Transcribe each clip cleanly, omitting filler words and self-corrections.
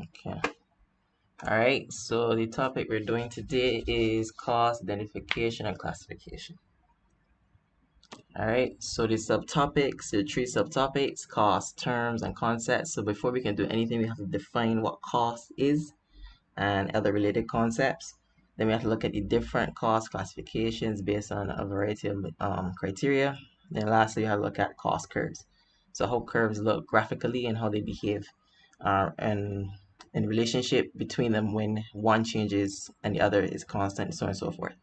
Okay. All right. So the topic we're doing today is cost identification and classification. All right. So the three subtopics, cost, terms, and concepts. So before we can do anything, we have to define what cost is and other related concepts. Then we have to look at the different cost classifications based on a variety of criteria. Then lastly, we have to look at cost curves. So how curves look graphically and how they behave, and in relationship between them when one changes and the other is constant, so on and so forth.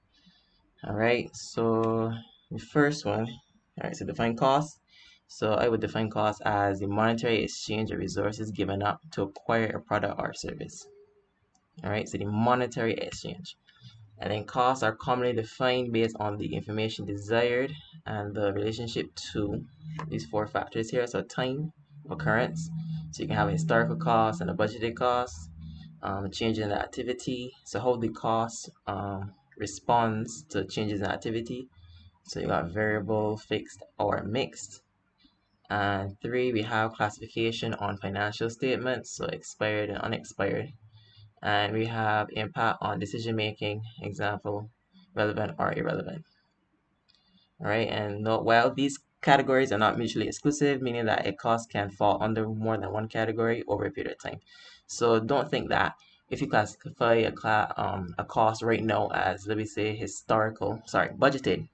All right. So the first one, all right. So define cost. So I would define cost as the monetary exchange of resources given up to acquire a product or service. All right, so the monetary exchange. And then costs are commonly defined based on the information desired and the relationship to these four factors here. So time, occurrence. So you can have a historical cost and a budgeted cost, a change in the activity. So how the cost responds to changes in activity. So you got variable, fixed, or mixed. And three, we have classification on financial statements, so expired and unexpired. And we have impact on decision making, example, relevant or irrelevant. All right, and while these categories are not mutually exclusive, meaning that a cost can fall under more than one category over a period of time. So don't think that if you classify a cost right now as, let me say, budgeted,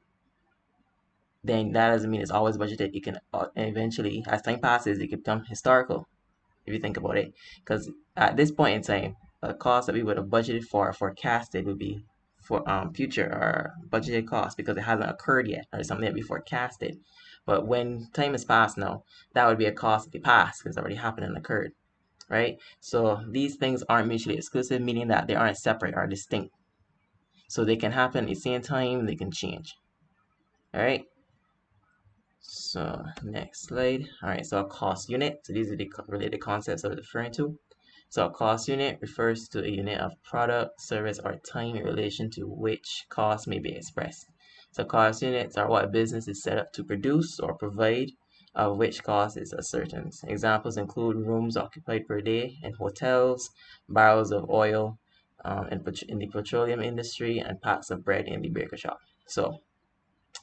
then that doesn't mean it's always budgeted. It can eventually, as time passes, it can become historical, if you think about it. Because at this point in time, a cost that we would have budgeted for or forecasted would be for future or budgeted cost because it hasn't occurred yet or something that we forecasted. But when time has passed now, that would be a cost of the past because it's already happened and occurred, right? So these things aren't mutually exclusive, meaning that they aren't separate or distinct. So they can happen at the same time, they can change. All right. So next slide. All right, so a cost unit. So these are the related concepts I was referring to. So a cost unit refers to a unit of product, service, or time in relation to which cost may be expressed. So cost units are what a business is set up to produce or provide, of which cost is ascertained. Examples include rooms occupied per day in hotels, barrels of oil in the petroleum industry, and packs of bread in the baker shop. So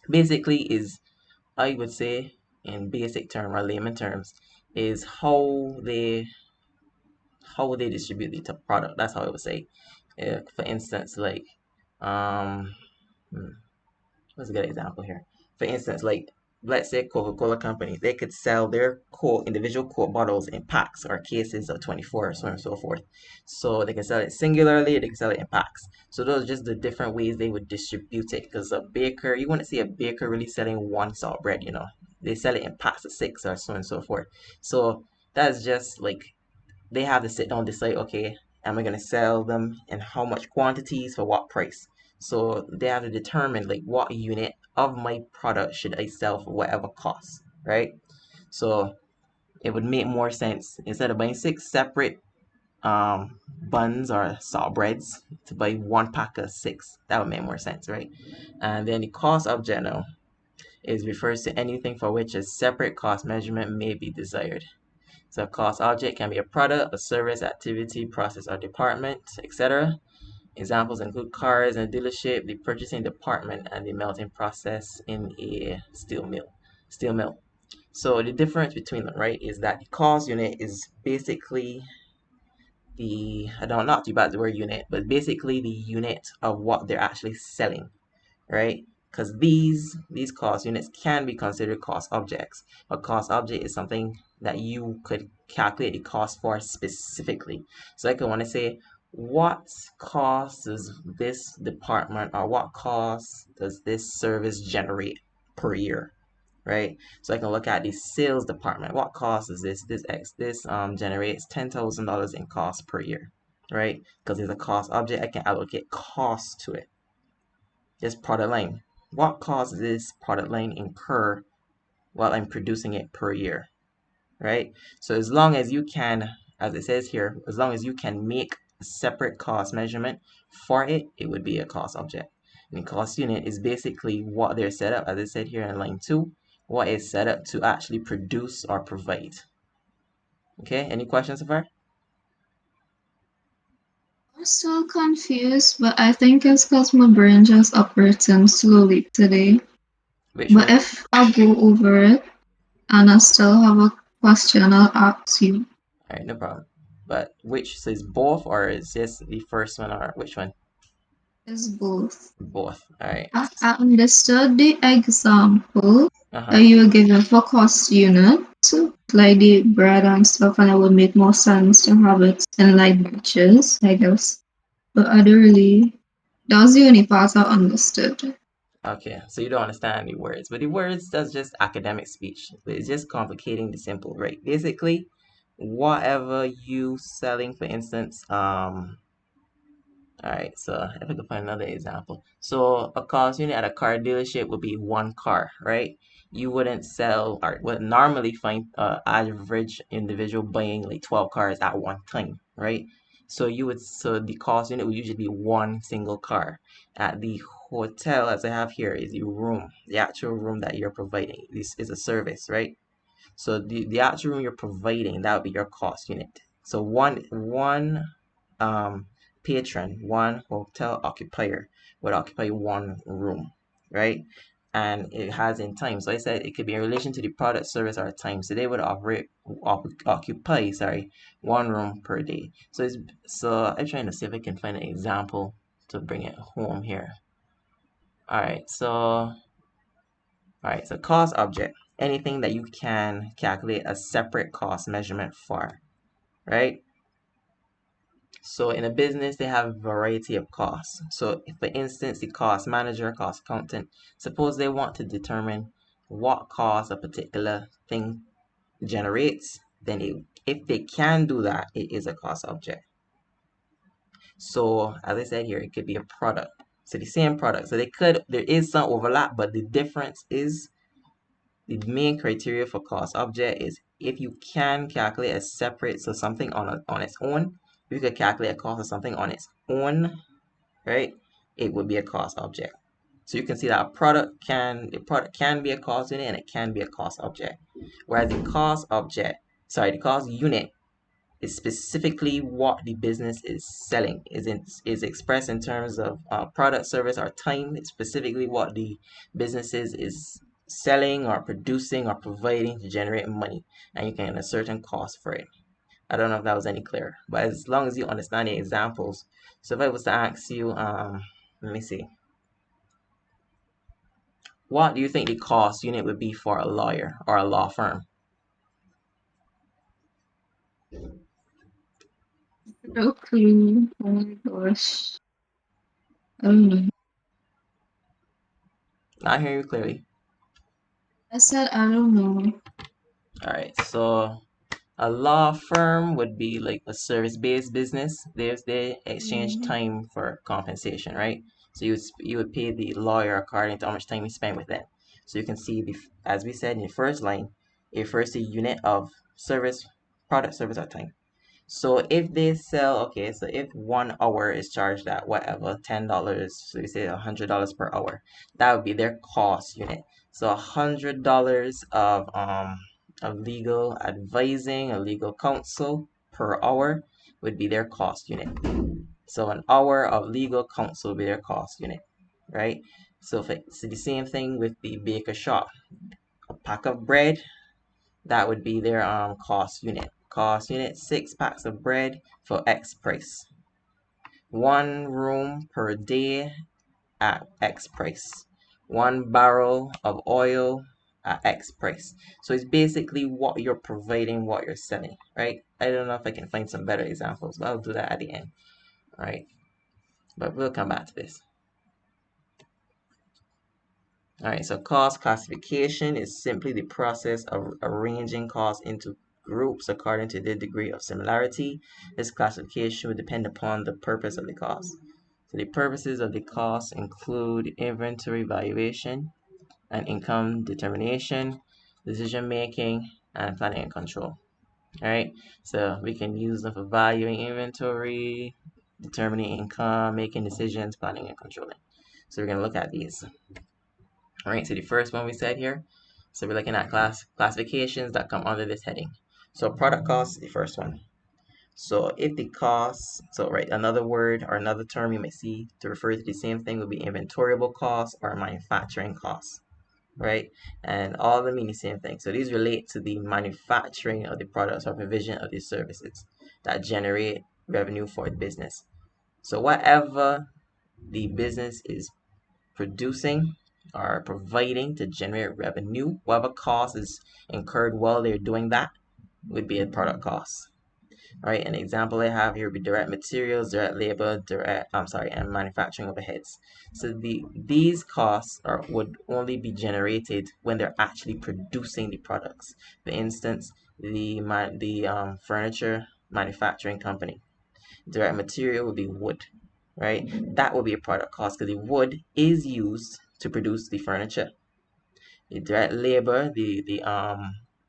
basically is, I would say, in basic term or layman terms, is how they distribute the product. That's how I would say. For instance, like um, what's a good example here? For instance, like let's say Coca-Cola company, they could sell their individual Coke bottles in packs or cases of 24, so on and so forth. So they can sell it singularly, they can sell it in packs. So those are just the different ways they would distribute it. Because a baker, you wouldn't see a baker really selling one salt bread, They sell it in packs of six or so on and so forth. So that's just like they have to sit down and decide, okay, am I going to sell them and how much quantities for what price? So they have to determine like what unit of my product should I sell for whatever cost, right? So it would make more sense instead of buying six separate buns or salt breads to buy one pack of six. That would make more sense, right? And then the cost object now is refers to anything for which a separate cost measurement may be desired. So a cost object can be a product, a service, activity, process, or department, etc. Examples include cars in a dealership, the purchasing department, and the melting process in a steel mill. Steel mill. So the difference between them, right, is that the cost unit is basically I don't not too bad the word unit, but basically the unit of what they're actually selling, right? Because these cost units can be considered cost objects. A cost object is something that you could calculate the cost for specifically. So I could want to say, what cost does this department or what cost does this service generate per year, right? So I can look at the sales department. What cost is this generates $10,000 in cost per year, right? Because it's a cost object, I can allocate cost to it. This product line. What cost does this product line incur while I'm producing it per year, right? So as long as you can, as it says here, as long as you can make a separate cost measurement for it, it would be a cost object. And the cost unit is basically what they're set up, as I said here in line 2, what is set up to actually produce or provide. Okay, any questions so far? I'm still confused, but I think it's because my brain just operating slowly today. Which But one? if I go over it and I still have a question, I'll ask you. All right, no problem. But which, so it's both or is just the first one or which one? It's both. Both. All right. I understood the example Uh-huh. that you were giving for cost unit, like the bread and stuff, and it would make more sense to have it in like batches, I guess. But I don't really, that was the only part I understood. Okay, so you don't understand the words, but the words that's just academic speech. It's just complicating the simple, right? Basically, whatever you selling, for instance, all right, so if I could find another example. So a cost unit at a car dealership would be one car, right? You wouldn't sell or would normally find average individual buying like 12 cars at one time, right? So the cost unit would usually be one single car. At the hotel, as I have here, is the room, the actual room that you're providing. This is a service, right? So the actual room you're providing, that would be your cost unit. So one um patron, one hotel occupier would occupy one room, right? And it has in time. So I said it could be in relation to the product, service, or time. So they would occupy, sorry, one room per day. So I'm trying to see if I can find an example to bring it home here. All right, so cost object, anything that you can calculate a separate cost measurement for, right? So in a business, they have a variety of costs. So if, for instance, the cost manager, cost accountant, suppose they want to determine what cost a particular thing generates, then if they can do that, it is a cost object. So as I said here, it could be a product. So the same product. So there is some overlap, but the difference is the main criteria for cost object is if you can calculate a separate, so something on its own, if you could calculate a cost of something on its own, right, it would be a cost object. So you can see that a product can be a cost unit and it can be a cost object. Whereas the cost unit is specifically what the business is selling, is expressed in terms of product, service, or time. It's specifically what the businesses is selling or producing or providing to generate money, and you can get a certain cost for it. I don't know if that was any clearer, but as long as you understand the examples. So if I was to ask you, let me see, what do you think the cost unit would be for a lawyer or a law firm? No clue. Oh my gosh. I don't know. I hear you clearly. I said I don't know. All right, so a law firm would be like a service-based business. They exchange Mm, time for compensation, right? So you would pay the lawyer according to how much time you spend with them. So you can see as we said in the first line, it refers to unit of service, product, service, or time. So if they sell, okay, so if 1 hour is charged at whatever, $10, so we say $100 per hour, that would be their cost unit. So $100 of legal advising, a legal counsel per hour would be their cost unit. So an hour of legal counsel would be their cost unit, right? So the same thing with the baker shop. A pack of bread, that would be their cost unit. Cost unit, 6 packs of bread for X price. 1 room per day at X price. 1 barrel of oil at X price. So it's basically what you're providing, what you're selling, right? I don't know if I can find some better examples, but I'll do that at the end, right? But we'll come back to this. All right, so cost classification is simply the process of arranging costs into groups according to their degree of similarity. This classification would depend upon the purpose of the cost. So the purposes of the cost include inventory valuation and income determination, decision making, and planning and control. All right, so we can use them for valuing inventory, determining income, making decisions, planning and controlling. So we're going to look at these. All right, so the first one we said here, so we're looking at classifications that come under this heading. So product cost, the first one. So if the costs, so right, another word or another term you may see to refer to the same thing would be inventoriable costs or manufacturing costs, right? And all of them mean the same thing. So these relate to the manufacturing of the products or provision of these services that generate revenue for the business. So whatever the business is producing or providing to generate revenue, whatever cost is incurred while they're doing that would be a product cost. Right, an example I have here would be direct materials, direct labor, and manufacturing overheads. So these costs would only be generated when they're actually producing the products. For instance, the furniture manufacturing company, direct material would be wood, right? That would be a product cost because the wood is used to produce the furniture. The direct labor,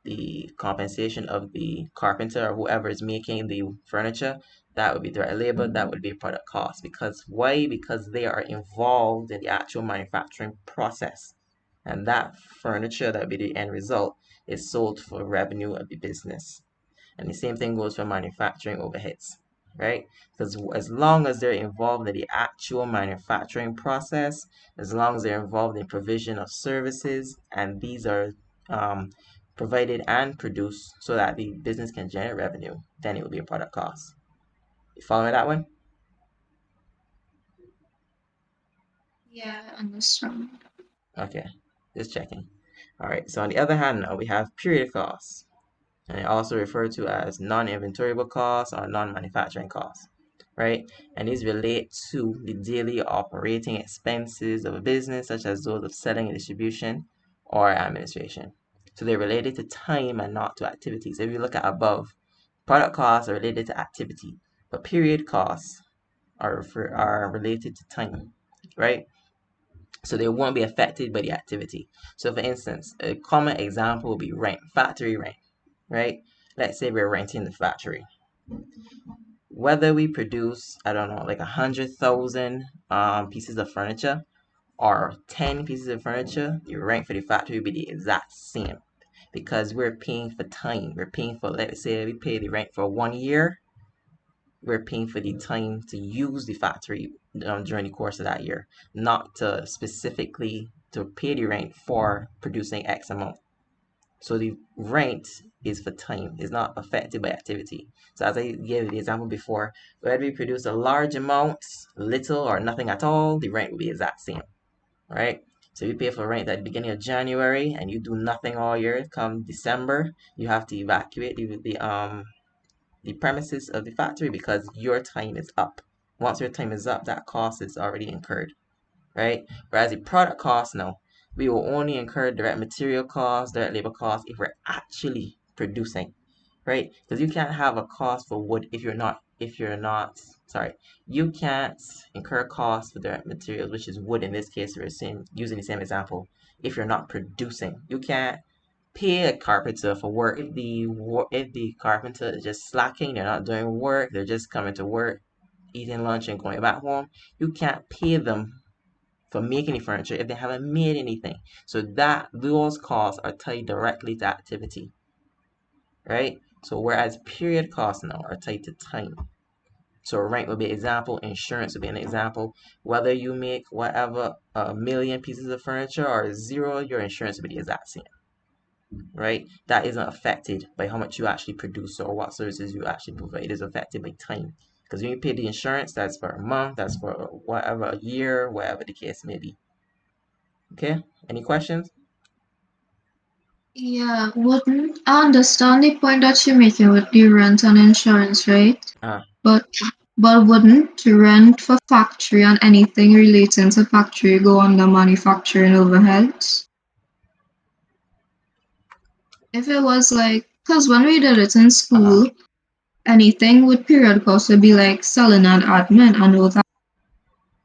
the compensation of the carpenter or whoever is making the furniture, that would be direct labor, that would be a product cost. Because why? Because they are involved in the actual manufacturing process. And that furniture, that would be the end result, is sold for revenue of the business. And the same thing goes for manufacturing overheads, right? Because as long as they're involved in the actual manufacturing process, as long as they're involved in provision of services, and these are um, provided and produced so that the business can generate revenue, then it will be a product cost. You follow me that one? Yeah, I understand. Okay, just checking. All right, so on the other hand, now we have period costs, and they also referred to as non-inventoriable costs or non-manufacturing costs, right? And these relate to the daily operating expenses of a business, such as those of selling and distribution or administration. So they're related to time and not to activities. If you look at above, product costs are related to activity, but period costs are related to time, right? So they won't be affected by the activity. So for instance, a common example would be rent, factory rent, right? Let's say we're renting the factory. Whether we produce, I don't know, like 100,000 pieces of furniture or 10 pieces of furniture, the rent for the factory will be the exact same because we're paying for time. We're paying for, let's say we pay the rent for 1 year, we're paying for the time to use the factory during the course of that year, not to specifically to pay the rent for producing X amount. So the rent is for time, is not affected by activity. So as I gave the example before, whether we produce a large amount, little or nothing at all, the rent will be exact same, right? So you pay for rent at the beginning of January and you do nothing all year. Come December, you have to evacuate the premises of the factory because your time is up. Once your time is up, that cost is already incurred, right? Whereas the product cost, no, we will only incur direct material costs, direct labor costs if we're actually producing, right? Because you can't have a cost for wood sorry, you can't incur costs for direct materials, which is wood in this case, we're using the same example, if you're not producing. You can't pay a carpenter for work if the carpenter is just slacking, they're not doing work, they're just coming to work, eating lunch and going back home. You can't pay them for making the furniture if they haven't made anything. So that those costs are tied directly to activity, right? So whereas period costs now are tied to time. So rent would be an example, insurance would be an example. Whether you make whatever a million pieces of furniture or zero, your insurance would be the exact same, right? That isn't affected by how much you actually produce or what services you actually provide. It is affected by time. Because when you pay the insurance, that's for a month, that's for whatever, a year, whatever the case may be. Okay? Any questions? Yeah, wouldn't I understand the point that you're making with the rent and insurance, right? Uh, But wouldn't rent for factory and anything relating to factory go under manufacturing overheads? If it was like, because when we did it in uh-huh. school, anything with period cost would be like selling and admin and all that,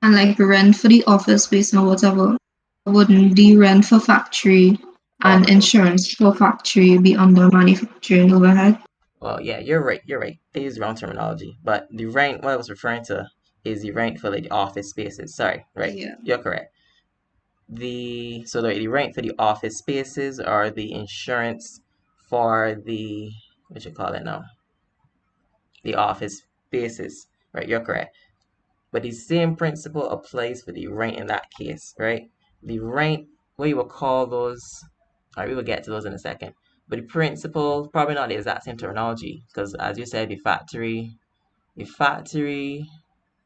and like rent for the office space and whatever. Wouldn't the rent for factory Oh, and no. insurance for factory be under manufacturing overhead? Well, yeah, you're right. You're right. They use wrong terminology. But the rent, what I was referring to, is the rent for like the office spaces. Sorry, right. Yeah. You're correct. The rent for the office spaces or the insurance for the what you call it now? the office basis, right? You're correct. But the same principle applies for the rent in that case, right? The rent, what you will call those, all right, we will get to those in a second. But the principle, probably not the exact same terminology, because as you said, the factory,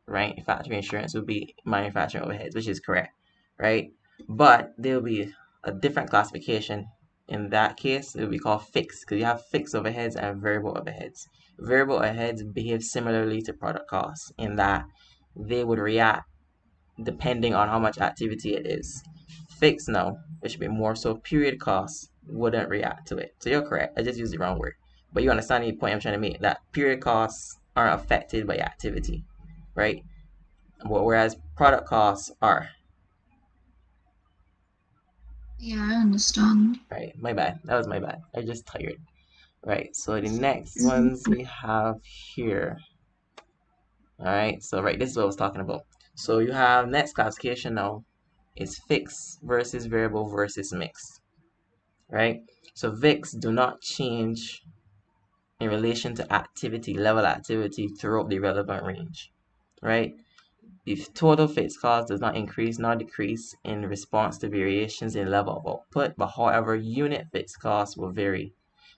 right? The factory insurance would be manufacturing overheads, which is correct, right? But there'll be a different classification. In that case, it will be called fixed, because you have fixed overheads and variable overheads. Variable overheads behave similarly to product costs in that they would react depending on how much activity it is. Fixed now, which would be more so period costs, wouldn't react to it. So you're correct. I just used the wrong word. But you understand the point I'm trying to make, that period costs aren't affected by activity, right? Whereas product costs are. Yeah, I understand. Right, my bad. That was my bad. I just tired. Right, so the next ones we have here. All right, so right, this is what I was talking about. So you have next classification now is fixed versus variable versus mixed, right? So VIX do not change in relation to activity, level activity throughout the relevant range, right? If total fixed cost does not increase nor decrease in response to variations in level of output, but however, unit fixed costs will vary.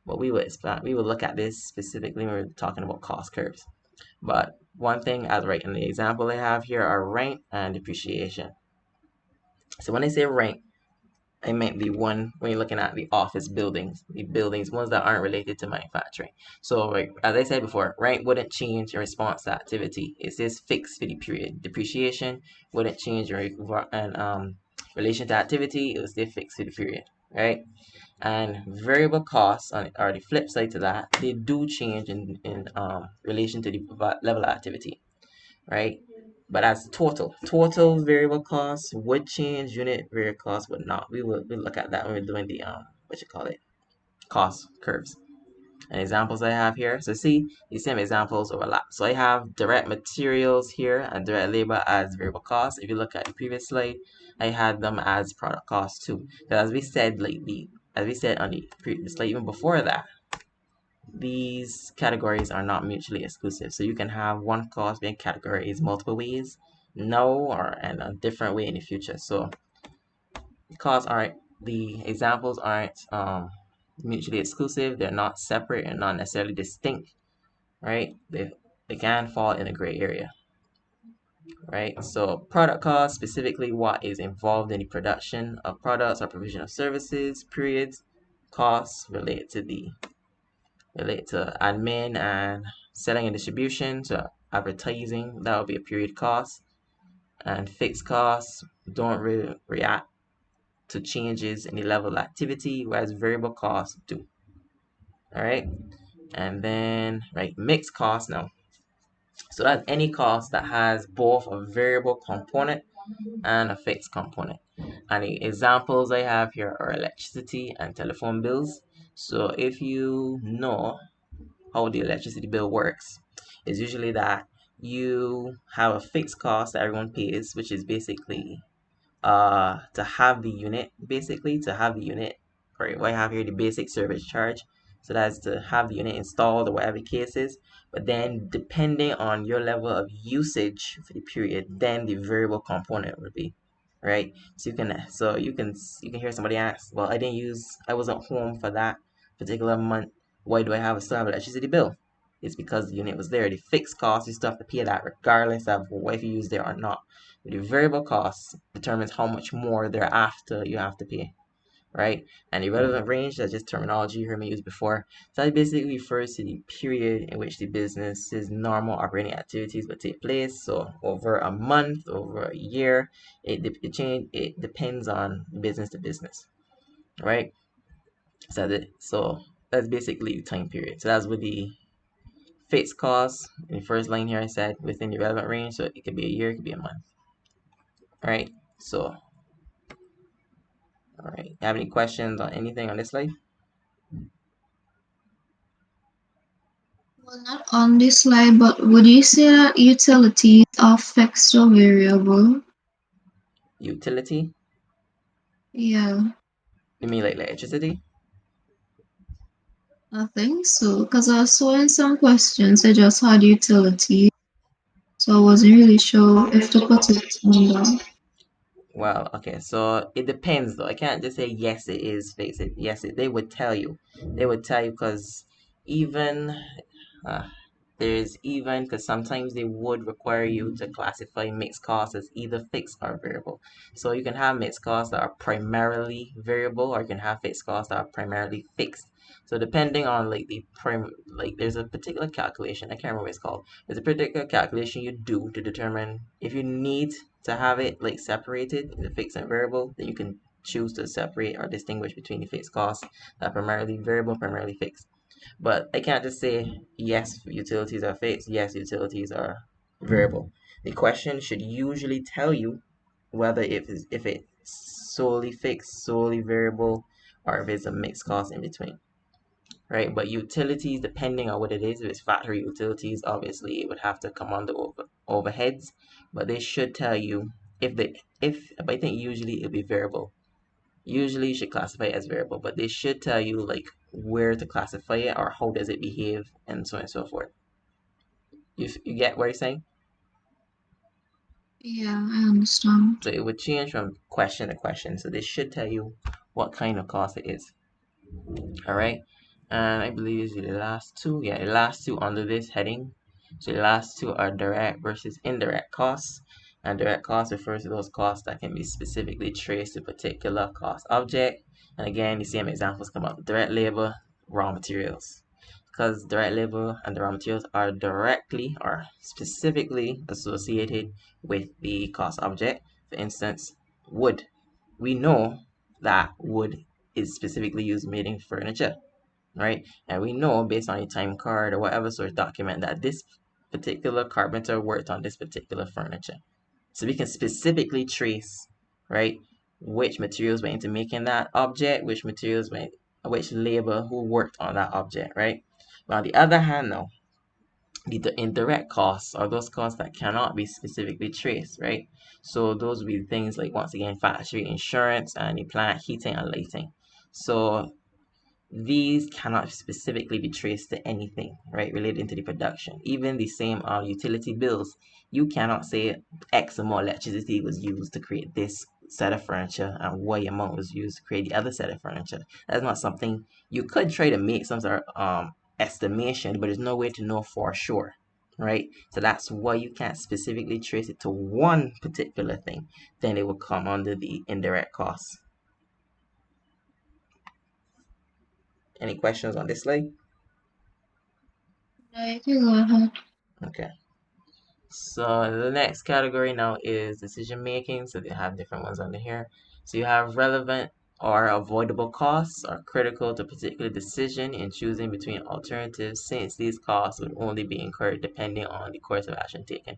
But we will look at this specifically when we're talking about cost curves. But one thing, as right in the example I have here, are rent and depreciation. So when I say rent, I meant the one when you're looking at the office buildings, the buildings, ones that aren't related to manufacturing. So, like, as I said before, rent wouldn't change in response to activity. It says fixed for the period. Depreciation wouldn't change in relation to activity. It will stay fixed for the period, right? And variable costs are the flip side to that. They do change in relation to the level of activity, right? But as total variable costs would change, unit variable costs would not. We'll look at that when we're doing the what you call it, cost curves. And examples I have here. So see, these same examples overlap. So I have direct materials here and direct labor as variable costs. If you look at the previous slide, I had them as product costs too. Because as we said on the previous slide, even before that, these categories are not mutually exclusive. So you can have one cost being categorized multiple ways, no, or in a different way in the future. So the examples aren't mutually exclusive. They're not separate and not necessarily distinct, right? They can fall in a gray area, right? So product cost, specifically what is involved in the production of products or provision of services, periods, costs relate to admin and selling and distribution, to advertising, that would be a period cost. And fixed costs don't really react to changes in the level of activity, whereas variable costs do. All right. And then, right, mixed costs now. So that's any cost that has both a variable component and a fixed component. And the examples I have here are electricity and telephone bills. So if you know how the electricity bill works is usually that you have a fixed cost that everyone pays, which is basically to have the unit, or what I have here, the basic service charge. So that's to have the unit installed or whatever the case is. But then depending on your level of usage for the period, then the variable component would be, right? So you can hear somebody ask, well, I wasn't home for that particular month. Why do I still have electricity bill? It's because the unit was there. The fixed cost, you still have to pay that regardless of if you use it or not. The variable cost determines how much more thereafter you have to pay, right? And the relevant range, that's just terminology you heard me use before. So that basically refers to the period in which the business's normal operating activities would take place. So over a month, over a year, it depends on business to business, right? So that's basically the time period. So that's with the fixed cost. In the first line here, I said within the relevant range. So it could be a year, it could be a month. All right. So all right. Have any questions on anything on this slide? Well, not on this slide, but would you say that utilities are fixed or variable? Utility? Yeah. You mean like electricity? I think so, because I saw in some questions they just had utility, so I wasn't really sure if to put it on the. Well, okay, so it depends though. I can't just say yes, it is fixed. Yes, they would tell you. They would tell you because even uh, there's even because sometimes they would require you to classify mixed costs as either fixed or variable. So you can have mixed costs that are primarily variable, or you can have fixed costs that are primarily fixed. So depending on like there's a particular calculation, I can't remember what it's called. There's a particular calculation you do to determine if you need to have it like separated, the fixed and variable, then you can choose to separate or distinguish between the fixed costs that are primarily variable, primarily fixed. But I can't just say yes, utilities are fixed, yes, utilities are variable. The question should usually tell you whether if it's solely fixed, solely variable, or if it's a mixed cost in between, right? But utilities, depending on what it is, if it's factory utilities, obviously it would have to come under overheads, but they should tell you but I think usually it'll be variable. Usually you should classify it as variable, but they should tell you like where to classify it or how does it behave and so on and so forth. You get what I'm saying? Yeah, I understand. So it would change from question to question. So they should tell you what kind of cost it is. All right. And I believe these are the last two. Yeah, the last two under this heading. So the last two are direct versus indirect costs. And direct costs refers to those costs that can be specifically traced to a particular cost object. And again, the same examples come up: direct labor, raw materials. Because direct labor and the raw materials are directly or specifically associated with the cost object. For instance, wood. We know that wood is specifically used making furniture, right? And we know based on a time card or whatever source document that this particular carpenter worked on this particular furniture. So we can specifically trace, right, which materials went into making that object, which labor who worked on that object, right? But on the other hand, now, the indirect costs are those costs that cannot be specifically traced, right? So those would be things like, once again, factory insurance and the plant heating and lighting. So these cannot specifically be traced to anything, right, relating to the production. Even the same utility bills, you cannot say X amount of electricity was used to create this set of furniture and Y amount was used to create the other set of furniture. That's not something you could try to make some sort of estimation, but there's no way to know for sure, right? So that's why you can't specifically trace it to one particular thing. Then it will come under the indirect costs. Any questions on this slide? Like, you go ahead. Okay. So the next category now is decision making. So they have different ones under here. So you have relevant or avoidable costs are critical to a particular decision in choosing between alternatives, since these costs would only be incurred depending on the course of action taken.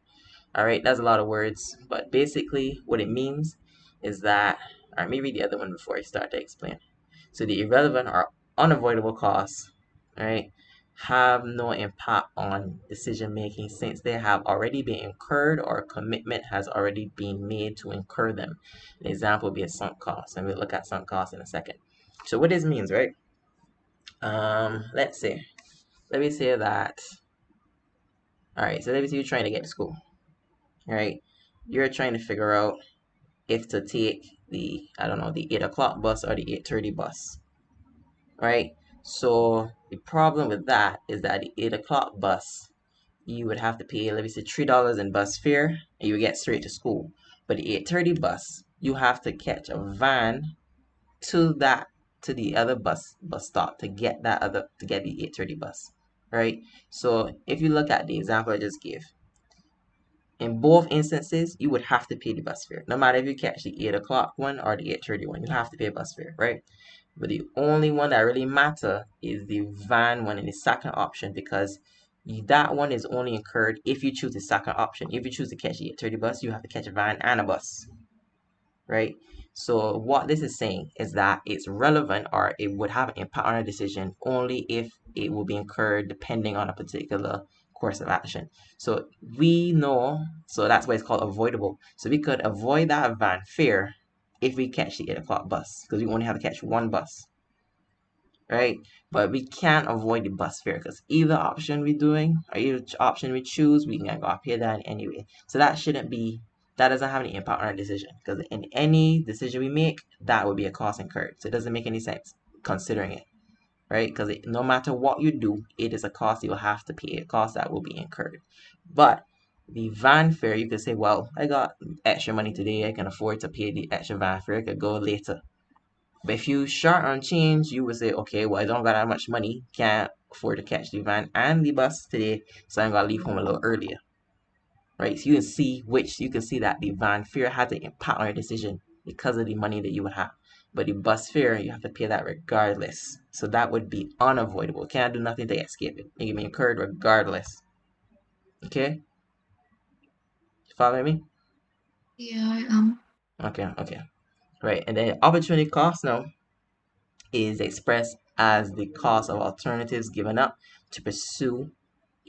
All right, that's a lot of words, but basically what it means is that, all right, let me read the other one before I start to explain. So the irrelevant or unavoidable costs, right, have no impact on decision making since they have already been incurred or a commitment has already been made to incur them. An example would be a sunk cost, and we'll look at sunk costs in a second. So what this means, right? Let's say, let me say that. All right, so let me say you're trying to get to school, right? You're trying to figure out if to take the, I don't know, the 8 o'clock bus or the 8:30 bus, right? So the problem with that is that the 8 o'clock bus, you would have to pay, let me say, $3 in bus fare, and you would get straight to school. But the 8:30 bus, you have to catch a van to that to the other bus stop to get the 8:30 bus, right? So if you look at the example I just gave, in both instances, you would have to pay the bus fare. No matter if you catch the 8 o'clock one or the 8:30 one, you have to pay bus fare, right? But the only one that really matter is the van one in the second option, because that one is only incurred if you choose the second option. If you choose to catch the 8:30 bus, you have to catch a van and a bus, right? So what this is saying is that it's relevant or it would have an impact on a decision only if it will be incurred depending on a particular course of action. So we know, so that's why it's called avoidable. So we could avoid that van fare if we catch the 8 o'clock bus, because we only have to catch one bus, right? But we can't avoid the bus fare because either option we're doing or either option we choose, we can go pay that anyway. So that shouldn't be, that doesn't have any impact on our decision because in any decision we make, that would be a cost incurred. So it doesn't make any sense considering it, right? Because no matter what you do, it is a cost you will have to pay, a cost that will be incurred. But the van fare, you could say, well, I got extra money today, I can afford to pay the extra van fare, I could go later. But if you short on change, you would say, okay, well, I don't got that much money, can't afford to catch the van and the bus today, so I'm gonna leave home a little earlier, right? So you can see that the van fare had to impact on your decision because of the money that you would have. But the bus fare, you have to pay that regardless. So that would be unavoidable. Can't do nothing to escape it. It can be incurred regardless. Okay? Follow me? Yeah, I am. Okay, okay. Right. And then opportunity cost now is expressed as the cost of alternatives given up to pursue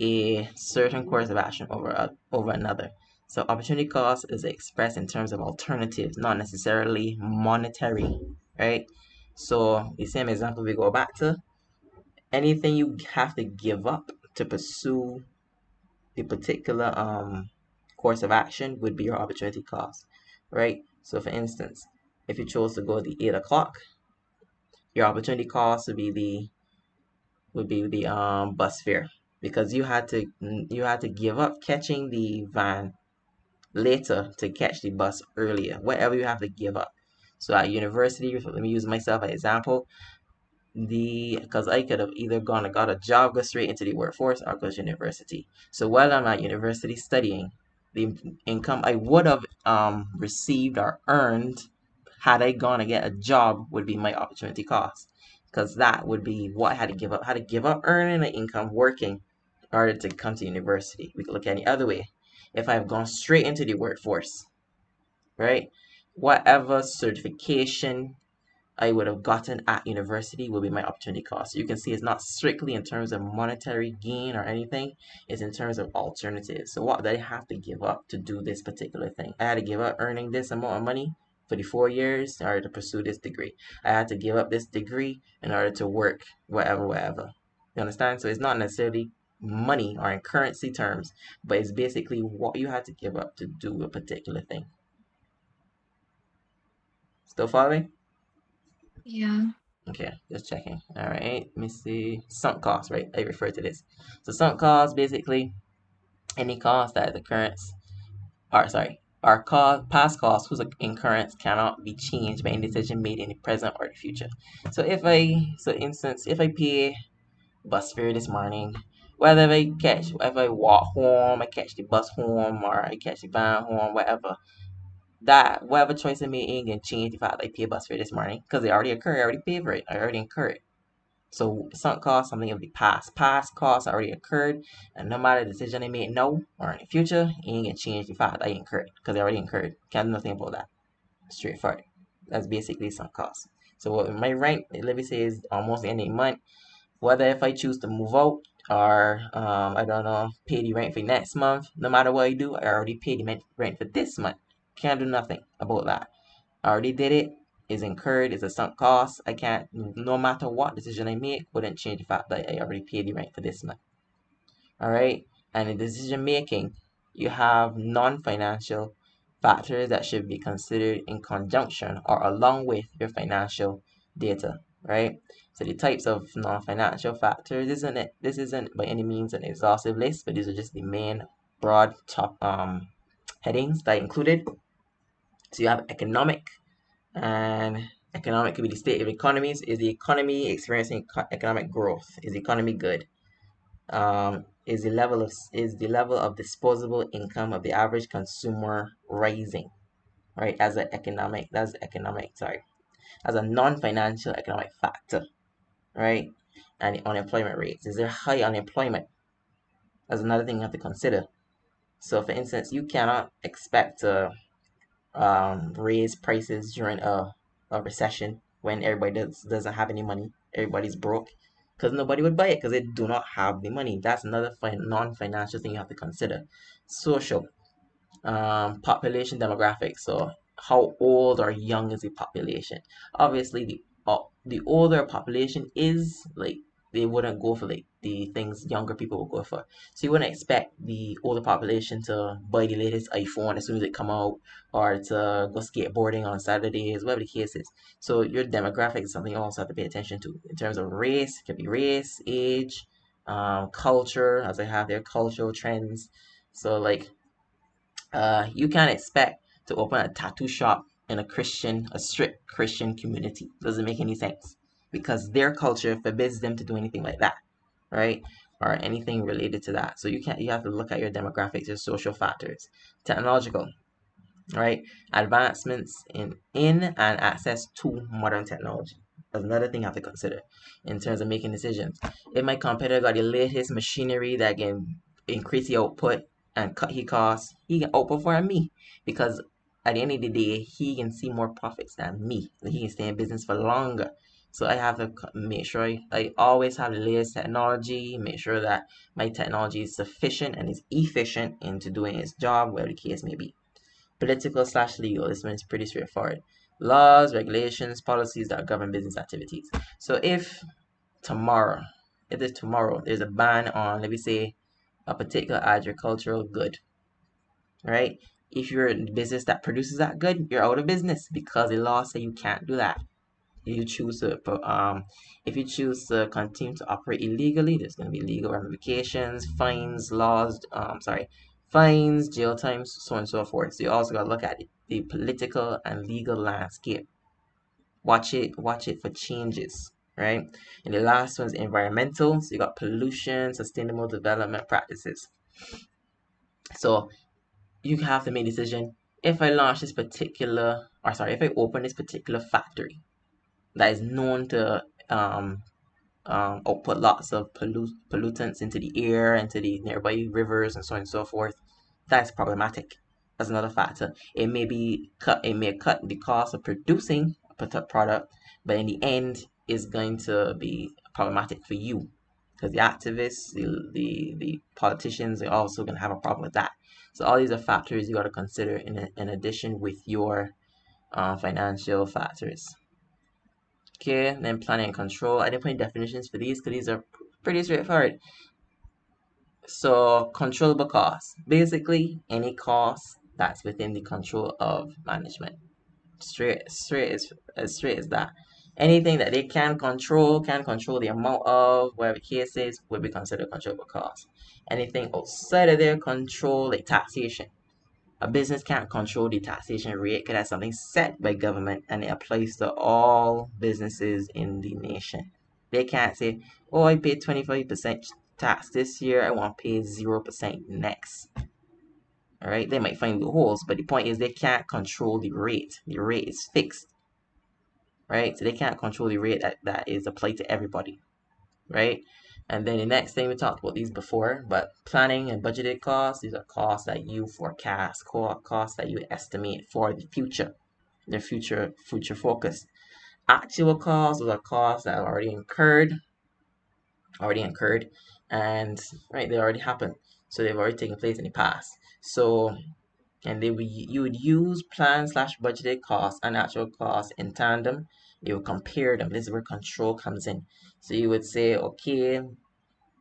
a certain course of action over another. So opportunity cost is expressed in terms of alternatives, not necessarily monetary, right? So the same example we go back to, anything you have to give up to pursue the particular course of action would be your opportunity cost, right? So for instance, if you chose to go the 8 o'clock, your opportunity cost would be the bus fare because you had to give up catching the van later to catch the bus earlier. Whatever you have to give up. So at university, let me use myself as an example. Because I could have either gone and got a job, go straight into the workforce, or go to university. So while I'm at university studying, the income I would have received or earned had I gone and get a job would be my opportunity cost. Because that would be what I had to give up. I had to give up earning an income working in order to come to university. We could look at it the other way. If I've gone straight into the workforce, right? Whatever certification I would have gotten at university will be my opportunity cost. So you can see it's not strictly in terms of monetary gain or anything, it's in terms of alternatives. So what did I have to give up to do this particular thing? I had to give up earning this amount of money for the 4 years in order to pursue this degree. I had to give up this degree in order to work wherever. You understand? So it's not necessarily money or in currency terms, but it's basically what you had to give up to do a particular thing. Still following? Yeah. Okay, just checking. All right, let me see. Sunk cost, right? I refer to this. So sunk cost, basically any cost that is occurrence, or sorry, our cost, past cost whose incurrence cannot be changed by any decision made in the present or the future. So instance, if I pay bus fare this morning, if I walk home, I catch the bus home, or I catch the van home, whatever choice I made ain't gonna change the fact that I pay bus fare this morning because it already occurred. I already paid for it. I already incurred it. So sunk cost, something of the past. Past costs already occurred, and no matter the decision I made now or in the future, it ain't gonna change the fact that I incurred because I already incurred. Can't do nothing about that. Straightforward. That's basically sunk cost. So what my rent, let me say, is almost the end of the month. Whether if I choose to move out or I don't know, pay the rent for next month, no matter what I do, I already paid the rent for this month. Can't do nothing about that. I already did it. It's incurred. It's a sunk cost. I can't, no matter what decision I make, wouldn't change the fact that I already paid the rent for this month. All right. And in decision making, you have non-financial factors that should be considered in conjunction or along with your financial data. Right. So the types of non-financial factors isn't it? This isn't by any means an exhaustive list, but these are just the main broad top headings that I included. So you have economic, and economic could be the state of economies. Is the economy experiencing economic growth? Is the economy good? Is the level of disposable income of the average consumer rising? Right, as a non-financial economic factor, right? And the unemployment rates. Is there high unemployment? That's another thing you have to consider. So, for instance, you cannot expect to raise prices during a recession when doesn't have any money. Everybody's broke because nobody would buy it because they do not have the money. That's another non-financial thing you have to consider. Social, population demographics. So how old or young is the population? Obviously, the older a population is, like they wouldn't go for like the things younger people will go for. So you wouldn't expect the older population to buy the latest iPhone as soon as it come out, or to go skateboarding on Saturdays, whatever the case is. So your demographic is something you also have to pay attention to in terms of race. It could be race, age, culture, as I have there, cultural trends. So like you can't expect to open a tattoo shop in a strict Christian community. Doesn't make any sense because their culture forbids them to do anything like that, right? Or anything related to that. So you have to look at your demographics, your social factors, technological, right? Advancements in and access to modern technology. That's another thing you have to consider in terms of making decisions. If my competitor got the latest machinery that can increase the output and cut his costs, he can outperform me because at the end of the day, he can see more profits than me. So he can stay in business for longer. So I have to make sure I always have the latest technology, make sure that my technology is sufficient and is efficient into doing its job, whatever the case may be. Political/legal. This one is pretty straightforward. Laws, regulations, policies that govern business activities. So tomorrow, if there's a ban on, let me say, a particular agricultural good, right? If you're a business that produces that good, you're out of business because the law say you can't do that. If you choose to if you choose to continue to operate illegally, there's going to be legal ramifications, fines, fines, jail times, so on and so forth. So you also got to look at the political and legal landscape. Watch it for changes, right? And the last one is environmental. So you got pollution, sustainable development practices. So you have to make a decision. If I launch this particular, or sorry, if I open this particular factory that is known to output lots of pollutants into the air, into the nearby rivers, and so on and so forth, that's problematic. That's another factor. It may cut the cost of producing a product, but in the end, is going to be problematic for you because the activists, the politicians, are also going to have a problem with that. So all these are factors you got to consider in addition with your financial factors. Okay, then planning and control. I didn't put any definitions for these because these are pretty straightforward. So controllable costs. Basically, any cost that's within the control of management. Straight as that. Anything that they can control the amount of, whatever the case is, will be considered controllable costs. Anything outside of their control, like taxation. A business can't control the taxation rate because that's something set by government and it applies to all businesses in the nation. They can't say, oh, I paid 25% tax this year, I want to pay 0% next. All right, they might find loopholes, but the point is they can't control the rate. The rate is fixed, right? So they can't control the rate that is applied to everybody, right? And then the next thing, we talked about these before, but planning and budgeted costs, these are costs that you forecast, costs that you estimate for the future, the future focus. Actual costs, those are costs that are already incurred, and right, they already happened. So they've already taken place in the past. So and you would use plan/budgeted costs and actual costs in tandem. You would compare them. This is where control comes in. So you would say, okay,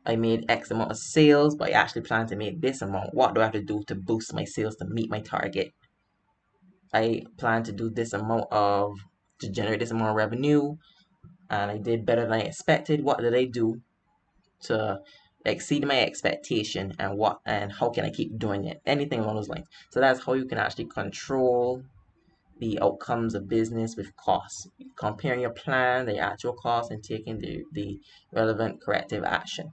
I made X amount of sales, but I actually plan to make this amount. What do I have to do to boost my sales to meet my target? I plan to do this amount to generate this amount of revenue, and I did better than I expected. What did I do to exceed my expectation, and how can I keep doing it? Anything along those lines. So that's how you can actually control the outcomes of business with costs. Comparing your plan, the actual cost, and taking the relevant corrective action.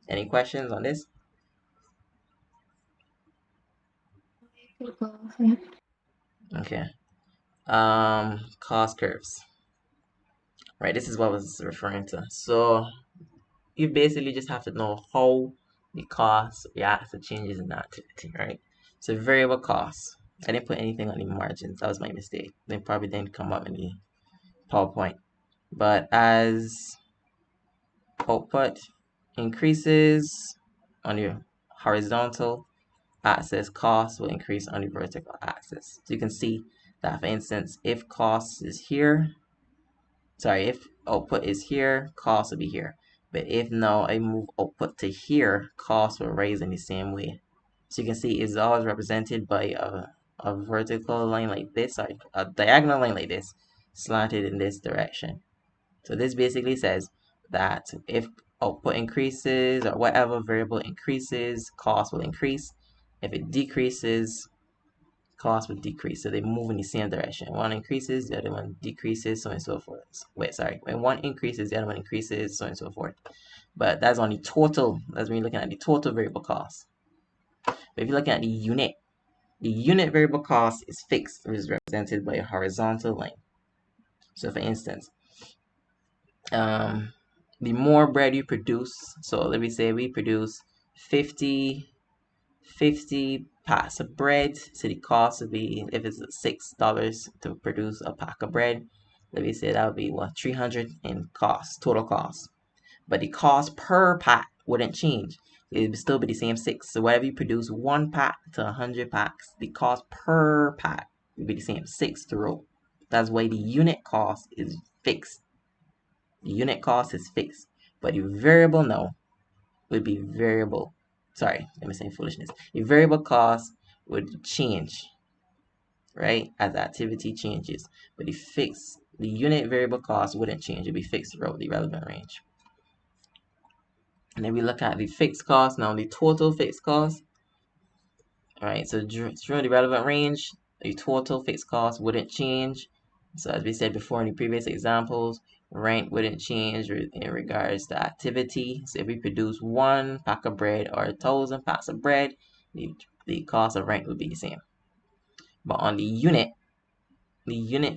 Any questions on this? Okay. Cost curves. Right, this is what I was referring to. So you basically just have to know how the cost reacts to changes in activity, right? So variable costs. I didn't put anything on the margins. That was my mistake. They probably didn't come up in the PowerPoint. But as output increases on your horizontal axis, cost will increase on the vertical axis. So you can see that, for instance, if cost is here, sorry, if output is here, cost will be here. But if now I move output to here, cost will rise in the same way. So you can see it's always represented by a vertical line like this, sorry, a diagonal line like this, slanted in this direction. So this basically says that if output increases or whatever variable increases, cost will increase. If it decreases, cost will decrease. So they move in the same direction. One increases, the other one decreases, so on and so forth. Wait, sorry. When one increases, the other one increases, so on and so forth. But that's on the total. That's when you're looking at the total variable cost. But if you're looking at the unit variable cost is fixed, which is represented by a horizontal line. So for instance, the more bread you produce, so let me say we produce 50 packs of bread, so the cost would be, if it's $6 to produce a pack of bread, let me say that would be what, 300 in cost, total cost. But the cost per pack wouldn't change. It would still be the same 6. So whatever you produce 1 pack to 100 packs, the cost per pack would be the same, 6 to row. That's why the unit cost is fixed. The unit cost is fixed. But the variable now would be variable. Sorry, let me say foolishness. The variable cost would change, right, as the activity changes. But the unit variable cost wouldn't change. It'd be fixed throughout the relevant range. And then we look at the fixed cost, now the total fixed cost. All right, so through the relevant range, the total fixed cost wouldn't change. So as we said before in the previous examples, rent wouldn't change in regards to activity. So if we produce 1 pack of bread or 1,000 packs of bread, the cost of rent would be the same. But on the unit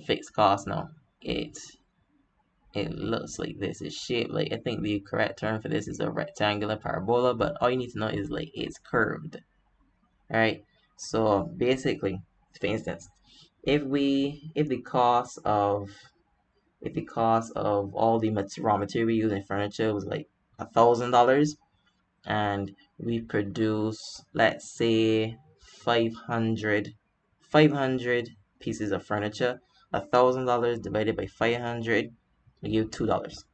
fixed cost now, it looks like this. It's shaped like, I think the correct term for this is a rectangular parabola, but all you need to know is like it's curved. Right? So basically, for instance, if the cost of all the raw material we use in furniture was like $1,000, and we produce, let's say, 500 pieces of furniture, $1,000 divided by 500 we give $2.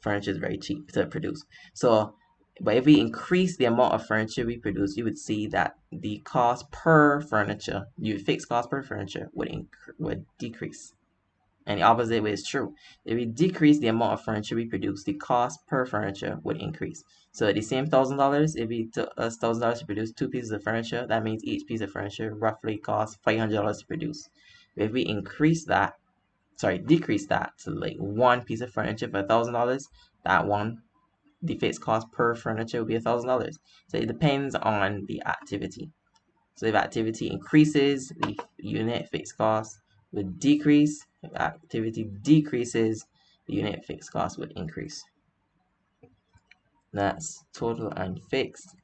Furniture is very cheap to produce. So, but if we increase the amount of furniture we produce, you would see that the cost per furniture, your fixed cost per furniture would decrease. And the opposite way is true. If we decrease the amount of furniture we produce, the cost per furniture would increase. So the same $1,000, if we took us $1,000 to produce 2 pieces of furniture, that means each piece of furniture roughly costs $500 to produce. If we decrease that to like 1 piece of furniture for $1,000, the fixed cost per furniture will be $1,000. So it depends on the activity. So if activity increases, the unit fixed cost would decrease. If activity decreases, the unit fixed cost would increase. That's total and fixed.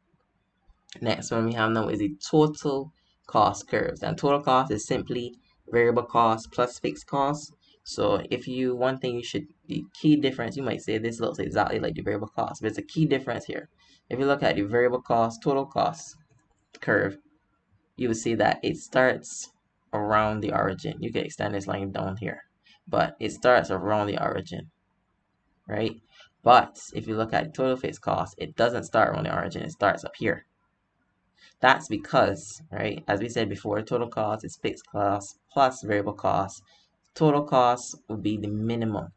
Next one we have now is the total cost curves. And total cost is simply variable cost plus fixed cost. So the key difference, you might say this looks exactly like the variable cost, but it's a key difference here. If you look at the variable cost, total cost curve, you will see that it starts around the origin. You can extend this line down here, but it starts around the origin, right? But if you look at total fixed cost, it doesn't start around the origin, it starts up here. That's because, right, as we said before, total cost is fixed cost plus variable cost. Total cost would be the minimum.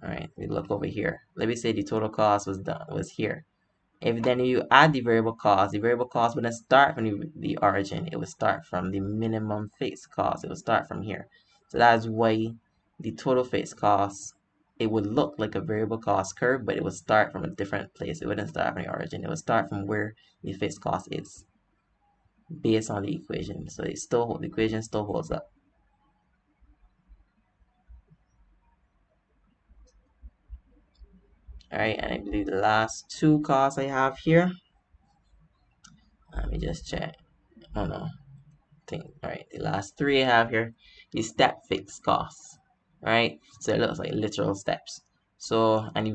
All right, we look over here. Let me say the total cost was here. If then you add the variable cost wouldn't start from the origin. It would start from the minimum fixed cost. It would start from here. So that's why the total fixed cost, it would look like a variable cost curve, but it would start from a different place. It wouldn't start from the origin. It would start from where the fixed cost is based on the equation. So the equation still holds up. All right, and I believe the last 2 costs I have here. Let me just check. Oh no. All right, the last 3 I have here, the step fixed costs. Right, so it looks like literal steps. So any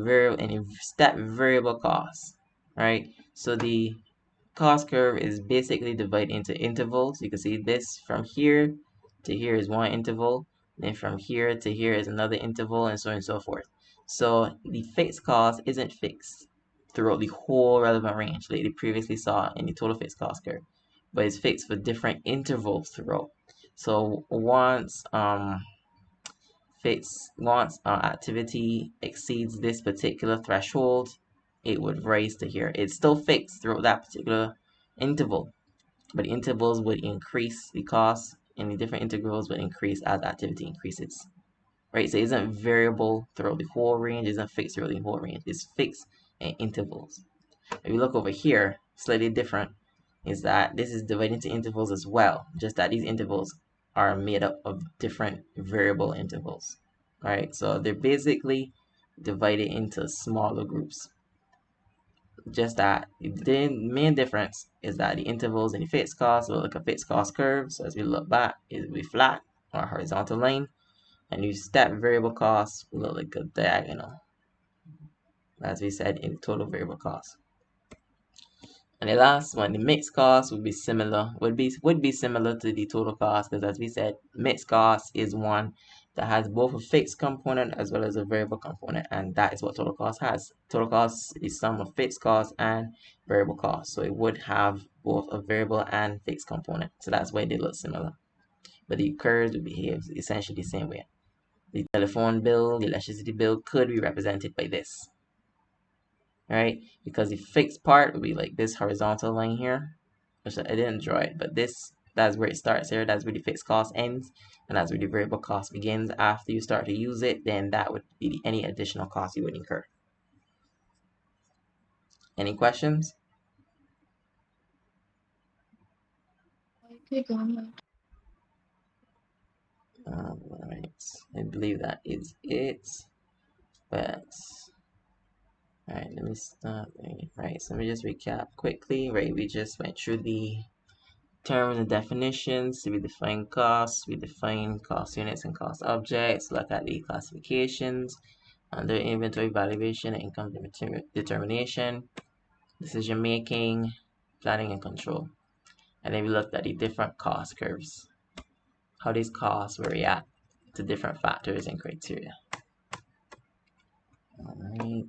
step variable costs. Right, so the cost curve is basically divided into intervals. You can see this from here to here is one interval, Then from here to here is another interval, and so on and so forth. So the fixed cost isn't fixed throughout the whole relevant range like they previously saw in the total fixed cost curve, but it's fixed for different intervals throughout. So once activity exceeds this particular threshold, it would raise to here. It's still fixed throughout that particular interval, but the intervals would increase the cost, and the different intervals would increase as activity increases. Right? So it isn't variable throughout the whole range, it isn't fixed throughout the whole range. It's fixed in intervals. If you look over here, slightly different is that this is divided into intervals as well, just that these intervals are made up of different variable intervals. Alright, so they're basically divided into smaller groups. Just that the main difference is that the intervals in the fixed cost will look like a fixed cost curve. So as we look back, it will be flat or a horizontal line. And you step variable costs will look like a diagonal, as we said in total variable cost. And the last one, the mixed cost would be similar to the total cost, because as we said, mixed cost is one that has both a fixed component as well as a variable component, and that is what total cost has. Total cost is sum of fixed cost and variable cost, so it would have both a variable and fixed component. So that's why they look similar. But the curves would behave essentially the same way. The telephone bill, the electricity bill could be represented by this. Right? Because the fixed part would be like this horizontal line here, which I didn't draw it, but that's where it starts here. That's where the fixed cost ends, and that's where the variable cost begins. After you start to use it, then that would be any additional cost you would incur. Any questions? Okay, go ahead. Alright, I believe that is it. But alright, let me start. Right, so let me just recap quickly. Right, we just went through the terms and definitions. So we define costs, we define cost units and cost objects, look at the classifications under inventory valuation and income determination, decision making, planning and control. And then we looked at the different cost curves, how these costs will react to different factors and criteria. Alright.